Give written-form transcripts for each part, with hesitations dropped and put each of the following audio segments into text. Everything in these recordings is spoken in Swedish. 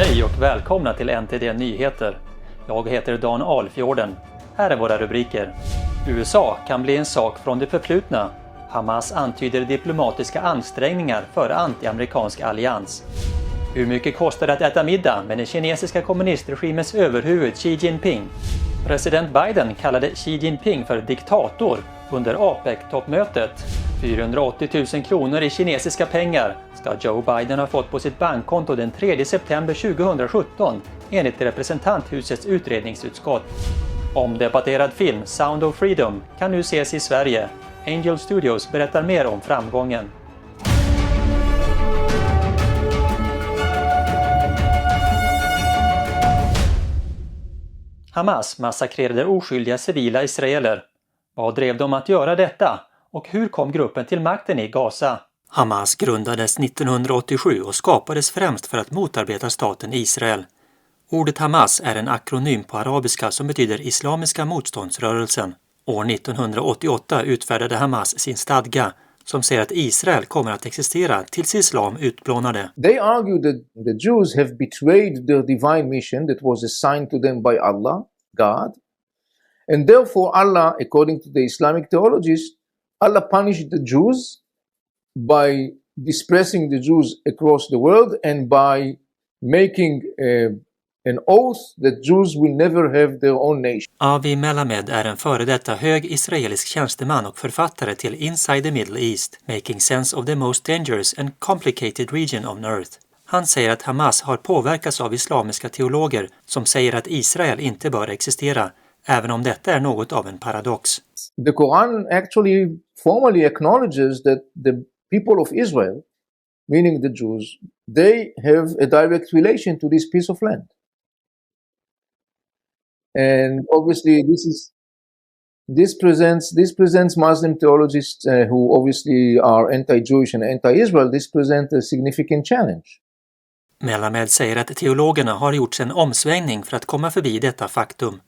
Hej och välkomna till Ntd Nyheter. Jag heter Dan Alfjorden. Här är våra rubriker. USA kan bli en sak från det förflutna. Hamas antyder diplomatiska ansträngningar för anti-amerikansk allians. Hur mycket kostar det att äta middag med den kinesiska kommunistregimens överhuvud Xi Jinping? President Biden kallade Xi Jinping för diktator under Apec-toppmötet. 480 000 kronor i kinesiska pengar ska Joe Biden ha fått på sitt bankkonto den 3 september 2017 enligt representanthusets utredningsutskott. Omdebatterad film Sound of Freedom kan nu ses i Sverige. Angel Studios berättar mer om framgången. Hamas massakrerade oskyldiga civila israeler. Vad drev dem att göra detta? Och hur kom gruppen till makten i Gaza? Hamas grundades 1987 och skapades främst för att motarbeta staten Israel. Ordet Hamas är en akronym på arabiska som betyder Islamiska motståndsrörelsen. År 1988 utfärdade Hamas sin stadga som säger att Israel kommer att existera tills islam utplånade. They argue that the Jews have betrayed their divine mission that was assigned to them by Allah, God. And therefore Allah, according to the Islamic theologies, Allah punished the Jews by dispersing the Jews across the world and by making an oath that Jews will never have their own nation. Avi Melamed är en före detta hög israelisk tjänsteman och författare till Inside the Middle East, Making Sense of the Most Dangerous and Complicated Region on Earth. Han säger att Hamas har påverkats av islamiska teologer som säger att Israel inte bör existera, även om detta är något av en paradox. The Quran actually formally acknowledges that the people of Israel, meaning the Jews, they have a direct relation to this piece of land. And obviously this presents Muslim theologists who obviously are anti-Jewish and anti-Israel. This presents a significant challenge. Melamed säger att teologerna har gjort en omsvängning för att komma förbi detta faktum.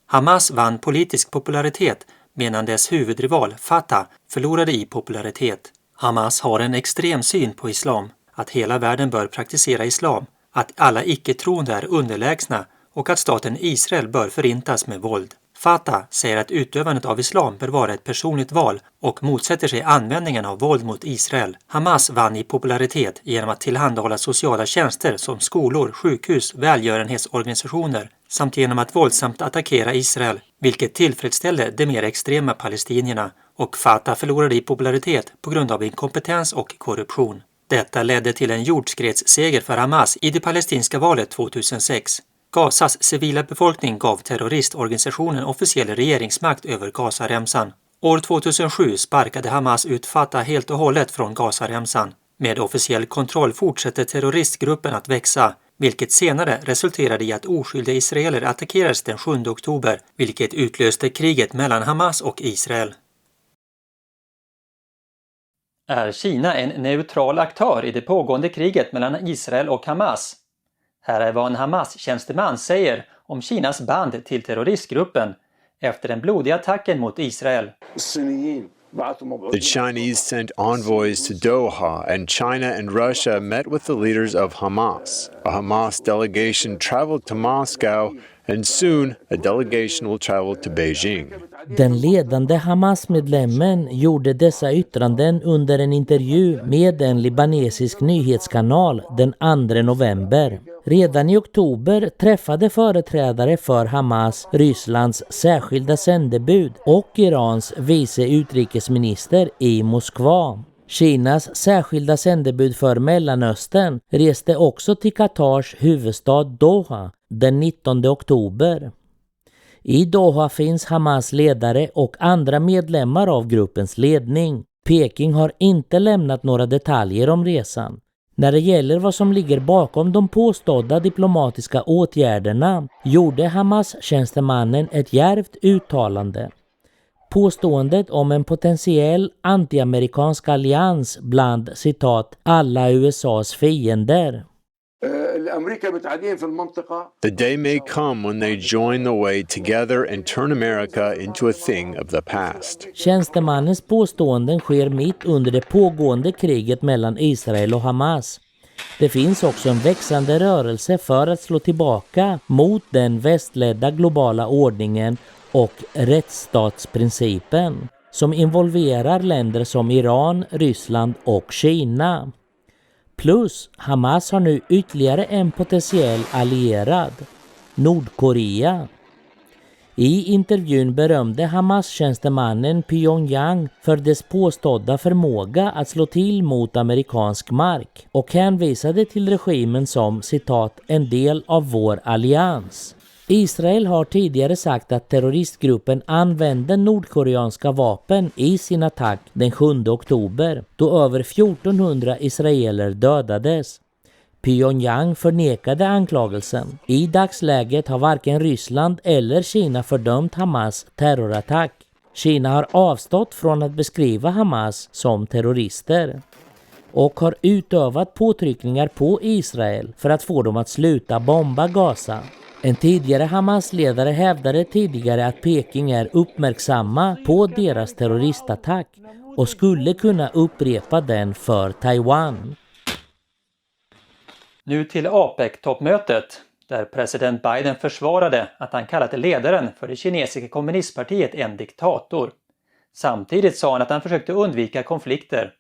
Hamas vann politisk popularitet medan dess huvudrival Fatah förlorade i popularitet. Hamas har en extrem syn på islam, att hela världen bör praktisera islam, att alla icke-troende är underlägsna och att staten Israel bör förintas med våld. Fatah säger att utövandet av islam bör vara ett personligt val och motsätter sig användningen av våld mot Israel. Hamas vann i popularitet genom att tillhandahålla sociala tjänster som skolor, sjukhus, välgörenhetsorganisationer samt genom att våldsamt attackera Israel, vilket tillfredsställde de mer extrema palestinierna, och Fatah förlorade i popularitet på grund av inkompetens och korruption. Detta ledde till en jordskredsseger för Hamas i det palestinska valet 2006. Gazas civila befolkning gav terroristorganisationen officiell regeringsmakt över Gazaremsan. År 2007 sparkade Hamas ut Fatah helt och hållet från Gazaremsan. Med officiell kontroll fortsätter terroristgruppen att växa, vilket senare resulterade i att oskyldiga israeler attackerades den 7 oktober, vilket utlöste kriget mellan Hamas och Israel. Är Kina en neutral aktör i det pågående kriget mellan Israel och Hamas? Här är vad en Hamas-tjänsteman säger om Kinas band till terroristgruppen efter den blodiga attacken mot Israel. The Chinese sent envoys to Doha, and China and Russia met with the leaders of Hamas. A Hamas delegation traveled to Moscow, and soon a delegation will travel to Beijing. Den ledande Hamas-medlemmen gjorde dessa yttranden under en intervju med en libanesisk nyhetskanal den 2 november. Redan i oktober träffade företrädare för Hamas Rysslands särskilda sändebud och Irans vice utrikesminister i Moskva. Kinas särskilda sändebud för Mellanöstern reste också till Katars huvudstad Doha den 19 oktober. I Doha finns Hamas ledare och andra medlemmar av gruppens ledning. Peking har inte lämnat några detaljer om resan. När det gäller vad som ligger bakom de påstådda diplomatiska åtgärderna gjorde Hamas-tjänstemannen ett djärvt uttalande. Påståendet om en potentiell anti-amerikansk allians bland, citat, alla USAs fiender. The day may come when they join the way together and turn America into a thing of the past. Tjänstemannens påståenden sker mitt under det pågående kriget mellan Israel och Hamas. Det finns också en växande rörelse för att slå tillbaka mot den västledda globala ordningen och rättsstatsprincipen som involverar länder som Iran, Ryssland och Kina. Plus Hamas har nu ytterligare en potentiell allierad, Nordkorea. I intervjun berömde Hamas-tjänstemannen Pyongyang för dess påstådda förmåga att slå till mot amerikansk mark och hänvisade till regimen som, citat, en del av vår allians. Israel har tidigare sagt att terroristgruppen använde nordkoreanska vapen i sin attack den 7 oktober då över 1400 israeler dödades. Pyongyang förnekade anklagelsen. I dagsläget har varken Ryssland eller Kina fördömt Hamas terrorattack. Kina har avstått från att beskriva Hamas som terrorister och har utövat påtryckningar på Israel för att få dem att sluta bomba Gaza. En tidigare Hamas-ledare hävdade tidigare att Peking är uppmärksamma på deras terroristattack och skulle kunna upprepa den för Taiwan. Nu till Apec-toppmötet, där president Biden försvarade att han kallat ledaren för det kinesiska kommunistpartiet en diktator. Samtidigt sa han att han försökte undvika konflikter.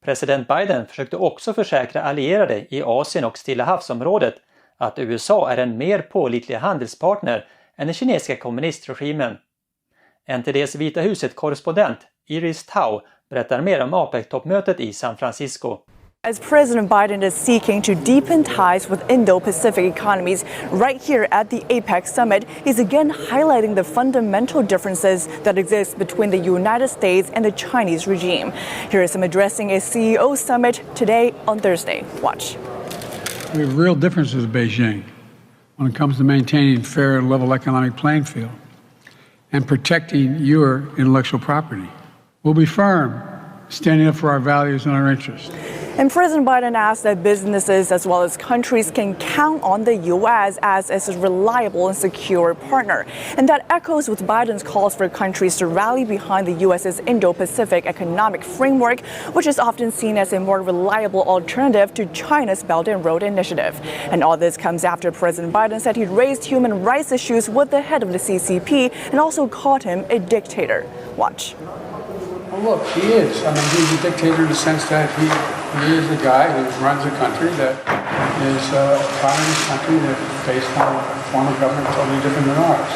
President Biden försökte också försäkra allierade i Asien och Stilla havsområdet att USA är en mer pålitlig handelspartner än den kinesiska kommunistregimen. Ntd:s Vita huset-korrespondent Iris Tao berättar mer om Apec-toppmötet i San Francisco. As President Biden is seeking to deepen ties with Indo-Pacific economies right here at the APEC summit, he's again highlighting the fundamental differences that exist between the United States and the Chinese regime. Here is him addressing a CEO summit today on Thursday. Watch. We have real differences with Beijing when it comes to maintaining fair and level economic playing field and protecting your intellectual property. We'll be firm, standing up for our values and our interests. And President Biden asked that businesses as well as countries can count on the U.S. as a reliable and secure partner. And that echoes with Biden's calls for countries to rally behind the U.S.'s Indo-Pacific economic framework, which is often seen as a more reliable alternative to China's Belt and Road Initiative. And all this comes after President Biden said he'd raised human rights issues with the head of the CCP and also called him a dictator. Watch. Well, look, he is. I mean, he's a dictator in the sense that he is the guy who runs a country that is a communist country that's based on a form of government totally different than ours.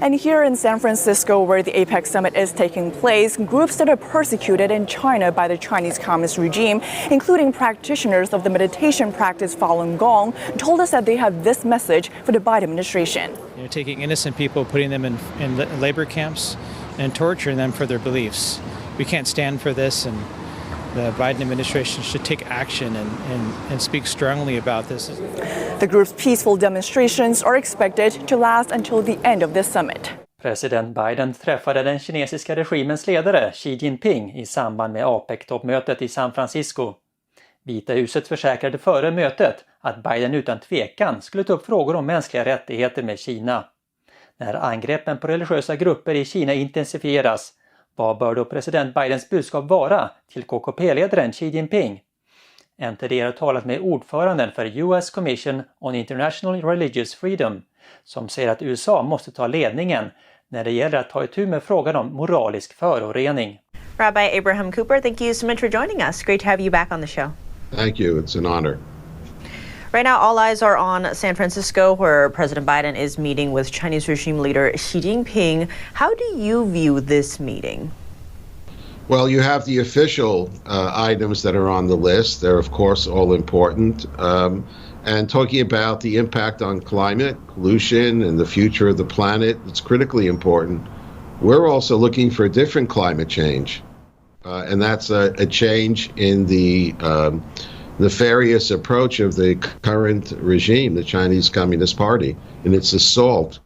And here in San Francisco, where the APEC summit is taking place, groups that are persecuted in China by the Chinese Communist regime, including practitioners of the meditation practice Falun Gong, told us that they have this message for the Biden administration. You're taking innocent people, putting them in labor camps and torturing them for their beliefs. We can't stand for this, and the Biden administration should take action and speak strongly about this. The group's peaceful demonstrations are expected to last until the end of this summit. President Biden träffade den kinesiska regimens ledare Xi Jinping i samband med Apec-toppmötet i San Francisco. Vita huset försäkrade före mötet att Biden utan tvekan skulle ta upp frågor om mänskliga rättigheter med Kina. När angreppen på religiösa grupper i Kina intensifieras, vad bör då president Bidens budskap vara till KKP-ledaren Xi Jinping? Ntd har talat med ordföranden för US Commission on International Religious Freedom, som säger att USA måste ta ledningen när det gäller att ta itu med frågan om moralisk förorening. Rabbi Abraham Cooper, thank you so much for joining us. Great to have you back on the show. Thank you. It's an honor. Right now, all eyes are on San Francisco, where President Biden is meeting with Chinese regime leader Xi Jinping. How do you view this meeting? Well, you have the official items that are on the list. They're, of course, all important. And talking about the impact on climate, pollution, and the future of the planet, it's critically important. We're also looking for a different climate change. And that's a change in the nefarious approach of the current regime, the Chinese Communist Party, and its assault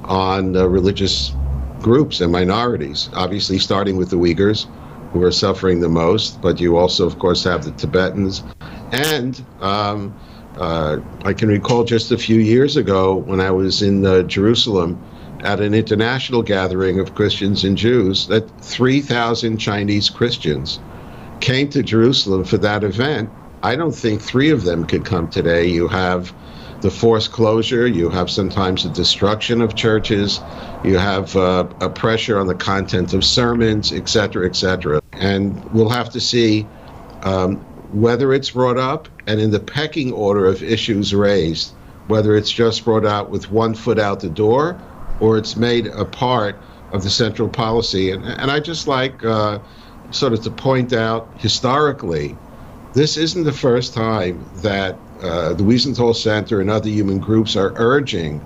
on religious groups and minorities, obviously starting with the Uyghurs, who are suffering the most, but you also, of course, have the Tibetans. And I can recall just a few years ago when I was in Jerusalem at an international gathering of Christians and Jews, that 3,000 Chinese Christians came to Jerusalem for that event I don't think 3 of them could come today. You have the forced closure, you have sometimes the destruction of churches, you have a pressure on the content of sermons, etc., etc. And we'll have to see whether it's brought up and in the pecking order of issues raised, whether it's just brought out with 1 foot out the door or it's made a part of the central policy. And I just like sort of to point out historically, this isn't the first time that the Wiesenthal Center and other human groups are urging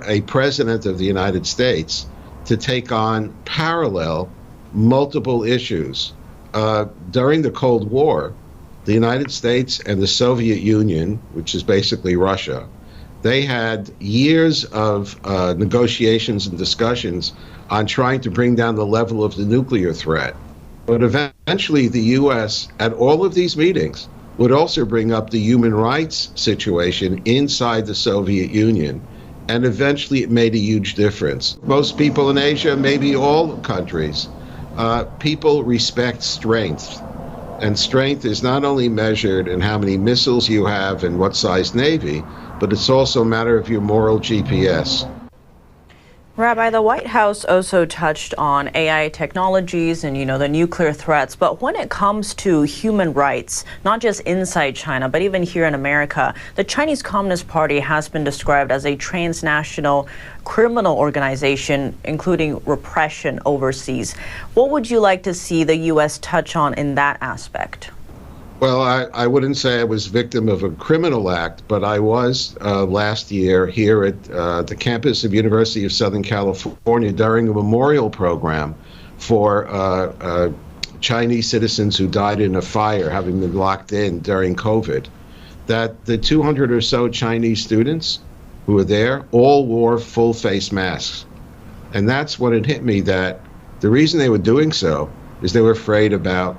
a president of the United States to take on parallel multiple issues. During the Cold War, the United States and the Soviet Union, which is basically Russia, they had years of negotiations and discussions on trying to bring down the level of the nuclear threat. But eventually the U.S. at all of these meetings would also bring up the human rights situation inside the Soviet Union. And eventually it made a huge difference. Most people in Asia, maybe all countries, people respect strength. And strength is not only measured in how many missiles you have and what size navy, but it's also a matter of your moral GPS. Rabbi, the White House also touched on AI technologies and, the nuclear threats. But when it comes to human rights, not just inside China, but even here in America, the Chinese Communist Party has been described as a transnational criminal organization, including repression overseas. What would you like to see the U.S. touch on in that aspect? Well, I wouldn't say I was victim of a criminal act, but I was last year here at the campus of University of Southern California during a memorial program for Chinese citizens who died in a fire, having been locked in during COVID, that the 200 or so Chinese students who were there all wore full face masks. And that's when it hit me that the reason they were doing so is they were afraid about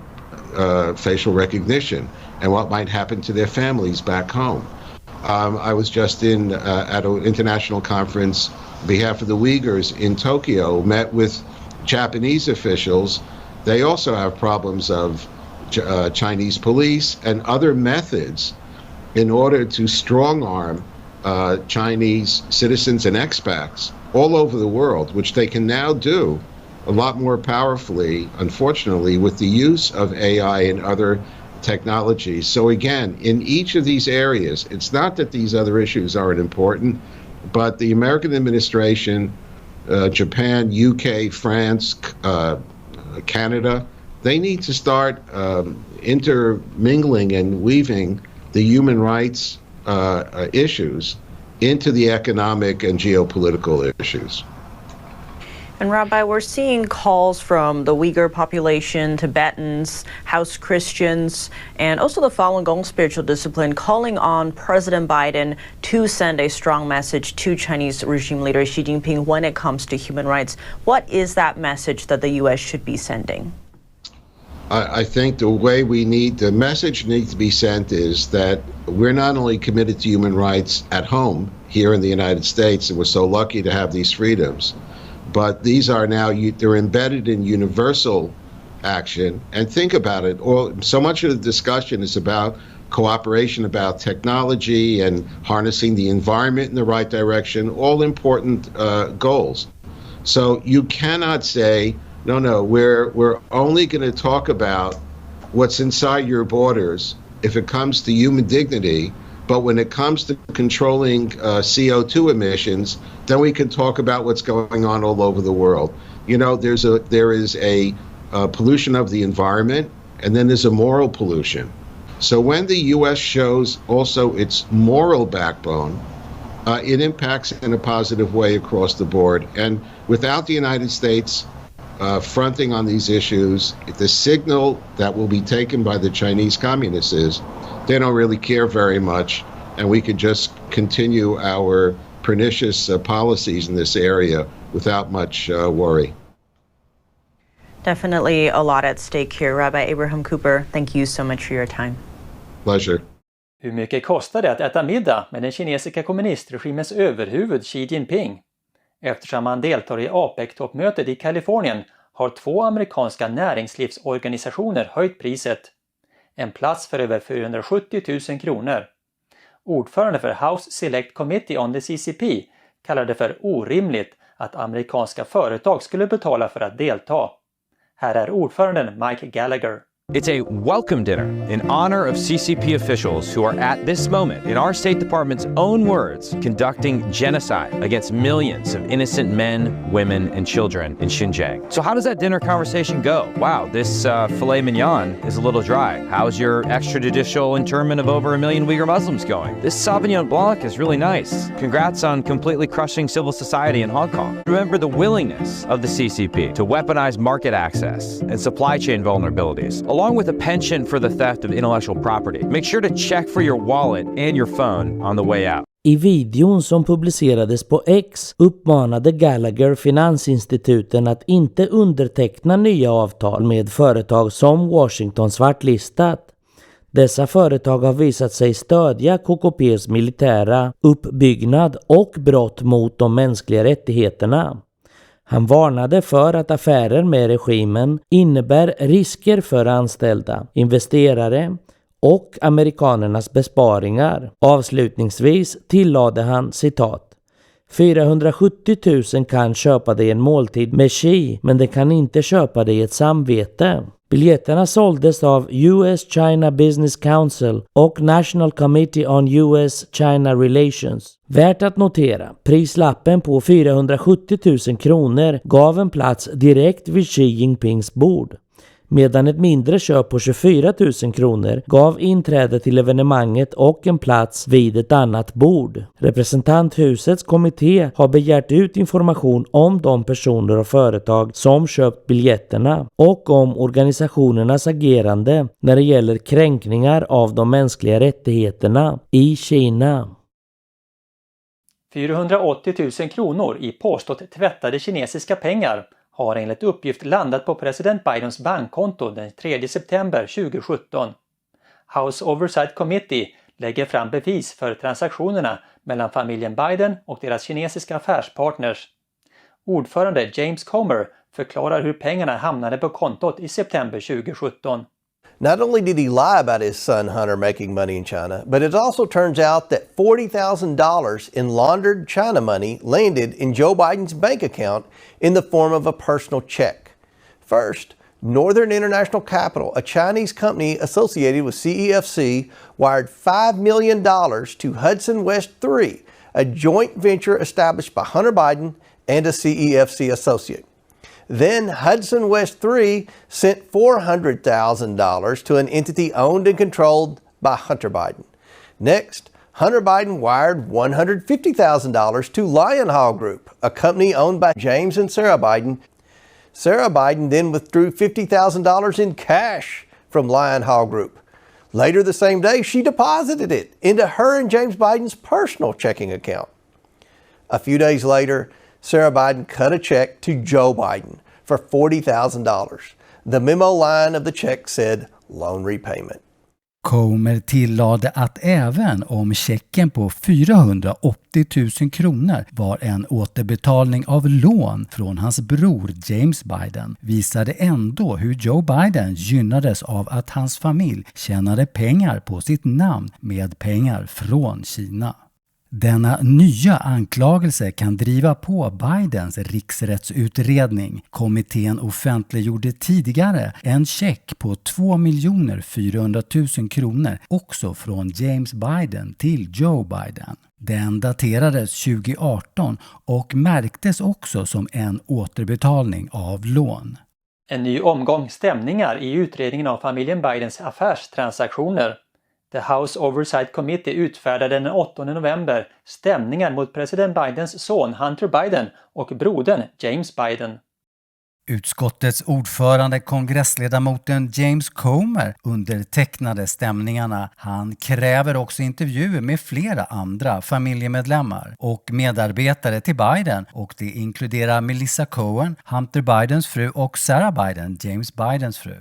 facial recognition and what might happen to their families back home. I was just at an international conference on behalf of the Uyghurs in Tokyo, met with Japanese officials. They also have problems of Chinese police and other methods in order to strong-arm Chinese citizens and expats all over the world, which they can now do a lot more powerfully, unfortunately, with the use of AI and other technologies. So again, in each of these areas, it's not that these other issues aren't important, but the American administration, Japan, UK, France, Canada, they need to start intermingling and weaving the human rights issues into the economic and geopolitical issues. And Rabbi, we're seeing calls from the Uyghur population, Tibetans, House Christians, and also the Falun Gong spiritual discipline calling on President Biden to send a strong message to Chinese regime leader Xi Jinping when it comes to human rights. What is that message that the U.S. should be sending? I think the message needs to be sent is that we're not only committed to human rights at home here in the United States, and we're so lucky to have these freedoms, but these are now, they're embedded in universal action. And think about it, so much of the discussion is about cooperation, about technology and harnessing the environment in the right direction, all important goals. So you cannot say, no, we're only going to talk about what's inside your borders if it comes to human dignity, but when it comes to controlling CO2 emissions, then we can talk about what's going on all over the world. There is a pollution of the environment, and then there's a moral pollution. So when the U.S. shows also its moral backbone, it impacts in a positive way across the board. And without the United States fronting on these issues, the signal that will be taken by the Chinese communists is they don't really care very much, and we could just continue our pernicious policies in this area without much worry. Definitely a lot at stake here. Rabbi Abraham Cooper, thank you so much for your time. Pleasure. Hur mycket kostar det att äta middag med den kinesiska kommunistregimens överhuvud Xi Jinping? Eftersom han deltar i Apec-toppmötet i Kalifornien har 2 amerikanska näringslivsorganisationer höjt priset. en plats för över 470 000 kronor. Ordförande för House Select Committee on the CCP kallade det för orimligt att amerikanska företag skulle betala för att delta. Här är ordföranden Mike Gallagher. It's a welcome dinner in honor of CCP officials who are at this moment, in our State Department's own words, conducting genocide against millions of innocent men, women, and children in Xinjiang. So how does that dinner conversation go? Wow, this filet mignon is a little dry. How's your extrajudicial internment of over 1 million Uyghur Muslims going? This Sauvignon Blanc is really nice. Congrats on completely crushing civil society in Hong Kong. Remember the willingness of the CCP to weaponize market access and supply chain vulnerabilities, along with a penchant for the theft of intellectual property. Make sure to check for your wallet and your phone on the way out. I videon som publicerades på X uppmanade Gallagher finansinstituten att inte underteckna nya avtal med företag som Washington svartlistat. Dessa företag har visat sig stödja KKP:s militära uppbyggnad och brott mot de mänskliga rättigheterna. Han varnade för att affärer med regimen innebär risker för anställda, investerare och amerikanernas besparingar. Avslutningsvis tillade han citat: 470 000 kan köpa dig en måltid med Xi, men det kan inte köpa dig ett samvete. Biljetterna såldes av US-China Business Council och National Committee on US-China Relations. Värt att notera, prislappen på 470 000 kronor gav en plats direkt vid Xi Jinpings bord, medan ett mindre köp på 24 000 kronor gav inträde till evenemanget och en plats vid ett annat bord. Representanthusets kommitté har begärt ut information om de personer och företag som köpt biljetterna och om organisationernas agerande när det gäller kränkningar av de mänskliga rättigheterna i Kina. 480 000 kronor i påstått tvättade kinesiska pengar har enligt uppgift landat på president Bidens bankkonto den 3 september 2017. House Oversight Committee lägger fram bevis för transaktionerna mellan familjen Biden och deras kinesiska affärspartners. Ordförande James Comer förklarar hur pengarna hamnade på kontot i september 2017. Not only did he lie about his son Hunter making money in China, but it also turns out that $40,000 in laundered China money landed in Joe Biden's bank account in the form of a personal check. First, Northern International Capital, a Chinese company associated with CEFC, wired $5 million to Hudson West 3, a joint venture established by Hunter Biden and a CEFC associate. Then Hudson West 3 sent $400,000 to an entity owned and controlled by Hunter Biden. Next, Hunter Biden wired $150,000 to Lion Hall Group, a company owned by James and Sarah Biden. Sarah Biden then withdrew $50,000 in cash from Lion Hall Group. Later the same day, she deposited it into her and James Biden's personal checking account. A few days later, Sarah Biden cut a check to Joe Biden for $40,000. The memo line of the check said loan repayment. Comer tillade att även om checken på 480 000 kronor var en återbetalning av lån från hans bror James Biden, visade ändå hur Joe Biden gynnades av att hans familj tjänade pengar på sitt namn med pengar från Kina. Denna nya anklagelse kan driva på Bidens riksrättsutredning. Kommittén offentliggjorde tidigare en check på 2 400 000 kronor också från James Biden till Joe Biden. Den daterades 2018 och märktes också som en återbetalning av lån. En ny omgång stämningar i utredningen av familjen Bidens affärstransaktioner. The House Oversight Committee utfärdade den 8 november stämningar mot president Bidens son Hunter Biden och brodern James Biden. Utskottets ordförande, kongressledamoten James Comer, undertecknade stämningarna. Han kräver också intervjuer med flera andra familjemedlemmar och medarbetare till Biden, och det inkluderar Melissa Cohen, Hunter Bidens fru, och Sarah Biden, James Bidens fru.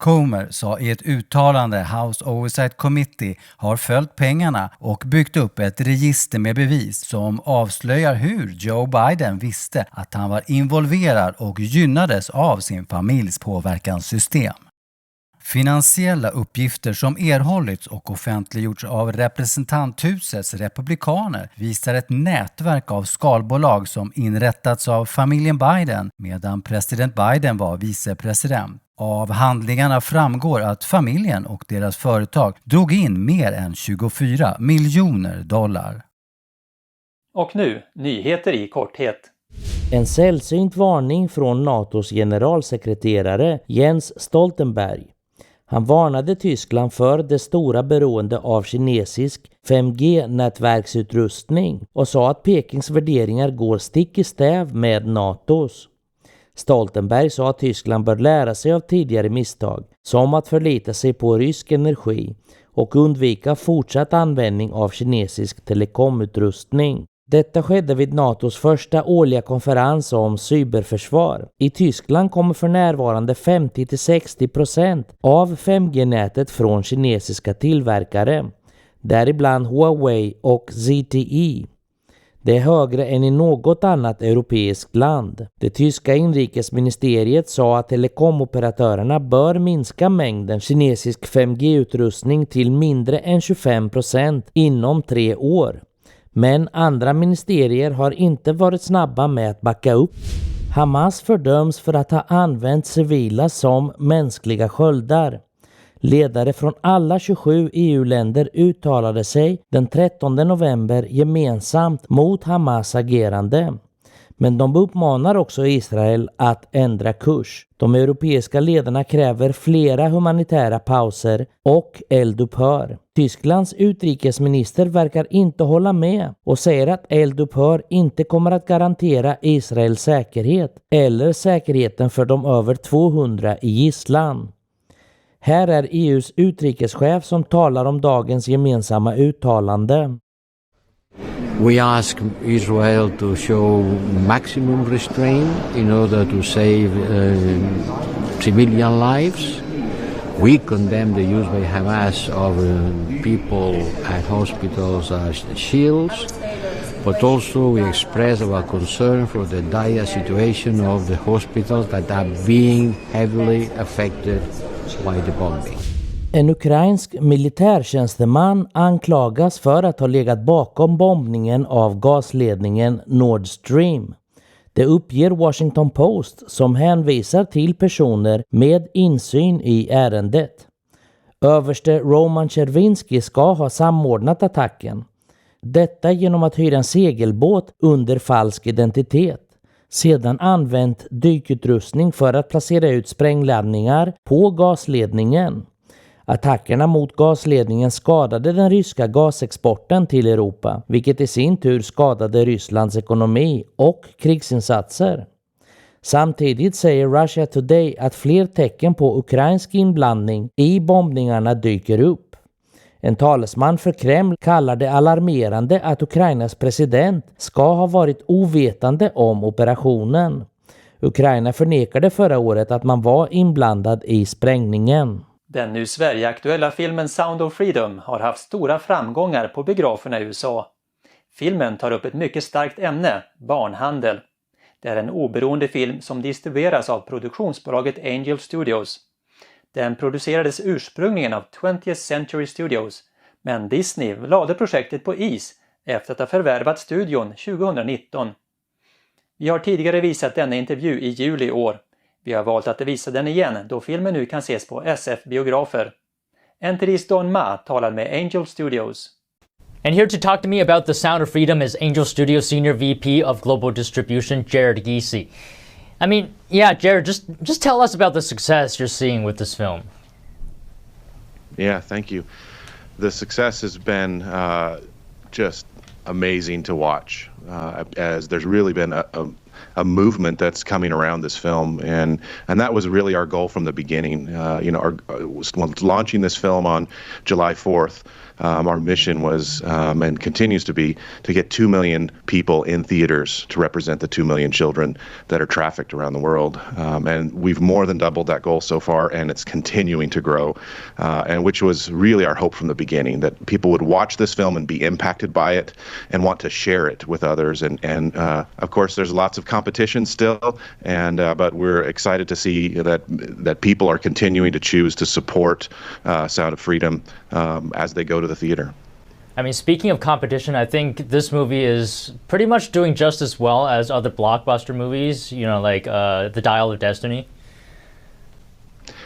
Comer sa i ett uttalande House Oversight Committee har följt pengarna och byggt upp ett register med bevis som avslöjar hur Joe Biden visste att han var involverad och gynnades av sin familjs påverkanssystem. Finansiella uppgifter som erhållits och offentliggjorts av representanthusets republikaner visar ett nätverk av skalbolag som inrättats av familjen Biden medan president Biden var vicepresident. Av handlingarna framgår att familjen och deras företag drog in mer än 24 miljoner dollar. Och nu, nyheter i korthet. En sällsynt varning från NATOs generalsekreterare Jens Stoltenberg. Han varnade Tyskland för det stora beroende av kinesisk 5G-nätverksutrustning och sa att Pekings värderingar går stick i stäv med NATOs. Stoltenberg sa att Tyskland bör lära sig av tidigare misstag, som att förlita sig på rysk energi och undvika fortsatt användning av kinesisk telekomutrustning. Detta skedde vid NATOs första årliga konferens om cyberförsvar. I Tyskland kommer för närvarande 50-60% av 5G-nätet från kinesiska tillverkare, däribland Huawei och ZTE. Det är högre än i något annat europeiskt land. Det tyska inrikesministeriet sa att telekomoperatörerna bör minska mängden kinesisk 5G-utrustning till mindre än 25% inom 3 år. Men andra ministerier har inte varit snabba med att backa upp. Hamas fördöms för att ha använt civila som mänskliga sköldar. Ledare från alla 27 EU-länder uttalade sig den 13 november gemensamt mot Hamas agerande. Men de uppmanar också Israel att ändra kurs. De europeiska ledarna kräver flera humanitära pauser och eldupphör. Tysklands utrikesminister verkar inte hålla med och säger att eldupphör inte kommer att garantera Israels säkerhet eller säkerheten för de över 200 i gisslan. Här är EUs utrikeschef som talar om dagens gemensamma uttalande. We ask Israel to show maximum restraint in order to save civilian lives. We condemn the use by Hamas of people at hospitals as shields, but also we express our concern for the dire situation of the hospitals that are being heavily affected by the bombing. En ukrainsk militärtjänsteman anklagas för att ha legat bakom bombningen av gasledningen Nord Stream. Det uppger Washington Post som hänvisar till personer med insyn i ärendet. Överste Roman Chervinsky ska ha samordnat attacken. Detta genom att hyra en segelbåt under falsk identitet. Sedan använt dykutrustning för att placera ut sprängladdningar på gasledningen. Attackerna mot gasledningen skadade den ryska gasexporten till Europa, vilket i sin tur skadade Rysslands ekonomi och krigsinsatser. Samtidigt säger Russia Today att fler tecken på ukrainsk inblandning i bombningarna dyker upp. En talesman för Kreml kallar det alarmerande att Ukrainas president ska ha varit ovetande om operationen. Ukraina förnekade förra året att man var inblandad i sprängningen. Den nu Sverige-aktuella filmen Sound of Freedom har haft stora framgångar på biograferna i USA. Filmen tar upp ett mycket starkt ämne, barnhandel. Det är en oberoende film som distribueras av produktionsbolaget Angel Studios. Den producerades ursprungligen av 20th Century Studios, men Disney lade projektet på is efter att ha förvärvat studion 2019. Vi har tidigare visat denna intervju i juli i år. Vi har valt att visa den igen då filmen nu kan ses på SF-biografer. Ntd's Don Ma talar med Angel Studios. And here to talk to me about The Sound of Freedom is Angel Studios Senior VP of Global Distribution, Jared Giese. I mean, yeah, Jared, just tell us about the success you're seeing with this film. Yeah, thank you. The success has been just amazing to watch, as there's really been a movement that's coming around this film, and that was really our goal from the beginning. Launching this film on July 4th, our mission was and continues to be to get 2 million people in theaters to represent the 2 million children that are trafficked around the world, and we've more than doubled that goal so far, and it's continuing to grow, and which was really our hope from the beginning, that people would watch this film and be impacted by it and want to share it with others, and of course there's lots of competition still, and but we're excited to see that people are continuing to choose to support Sound of Freedom as they go to the theater. I mean, speaking of competition, I think this movie is pretty much doing just as well as other blockbuster movies, you know, like The Dial of Destiny.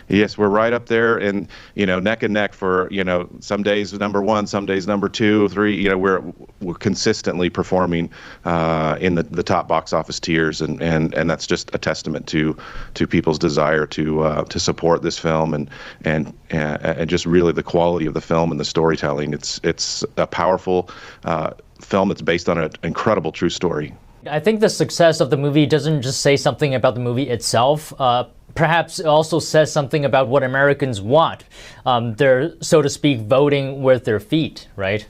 Yes, we're right up there, and neck and neck for some days number 1, some days number 2, 3. We're consistently performing in the top box office tiers, and that's just a testament to people's desire to support this film and just really the quality of the film and the storytelling. It's a powerful film that's based on an incredible true story. I think the success of the movie doesn't just say something about the movie itself. Perhaps it also says something about what Americans want. They're, so to speak, voting with their feet, right?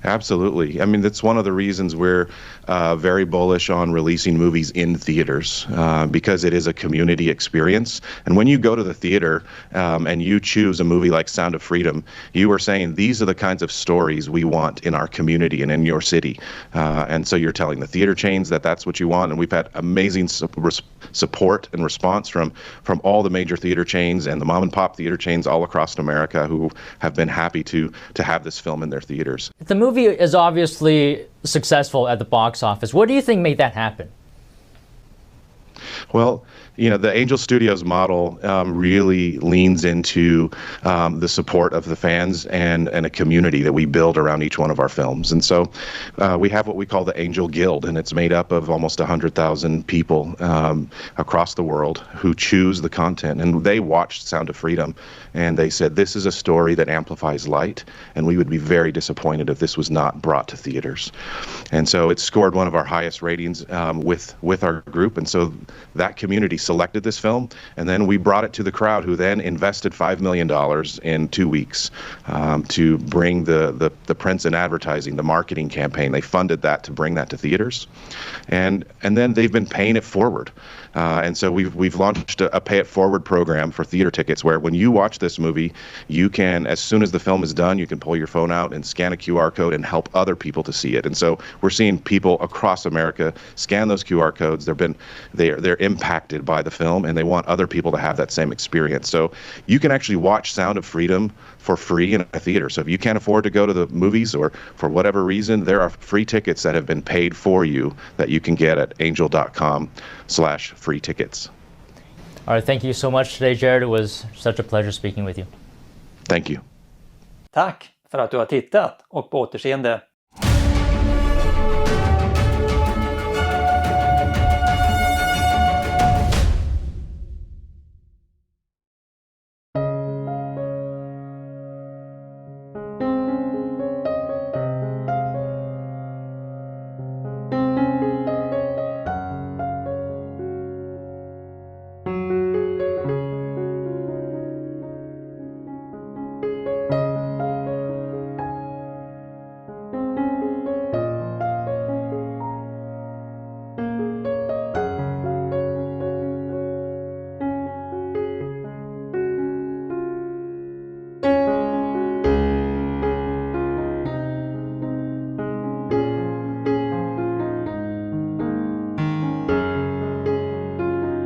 Absolutely. I mean, that's one of the reasons we're very bullish on releasing movies in theaters, because it is a community experience. And when you go to the theater and you choose a movie like Sound of Freedom, you are saying these are the kinds of stories we want in our community and in your city. And so you're telling the theater chains that that's what you want. And we've had amazing support and response from all the major theater chains and the mom and pop theater chains all across America who have been happy to have this film in their theaters. The movie is obviously successful at the box office. What do you think made that happen? Well, the Angel Studios model really leans into the support of the fans and a community that we build around each one of our films. And so we have what we call the Angel Guild, and it's made up of almost 100,000 people across the world who choose the content. And they watched Sound of Freedom, and they said, this is a story that amplifies light, and we would be very disappointed if this was not brought to theaters. And so it scored one of our highest ratings with our group. And so that community selected this film, and then we brought it to the crowd, who then invested $5 million in 2 weeks to bring the prints and advertising, the marketing campaign. They funded that to bring that to theaters, and then they've been paying it forward. And so we've launched a pay it forward program for theater tickets, where when you watch this movie, you can, as soon as the film is done, you can pull your phone out and scan a QR code and help other people to see it. And so we're seeing people across America scan those QR codes. They're impacted by the film, and they want other people to have that same experience. So you can actually watch Sound of Freedom for free in a theater. So if you can't afford to go to the movies, or for whatever reason, there are free tickets that have been paid for you that you can get at angel.com/free tickets. All right, thank you so much today, Jared. It was such a pleasure speaking with you. Thank you. Tack för att du har tittat, och på återseende.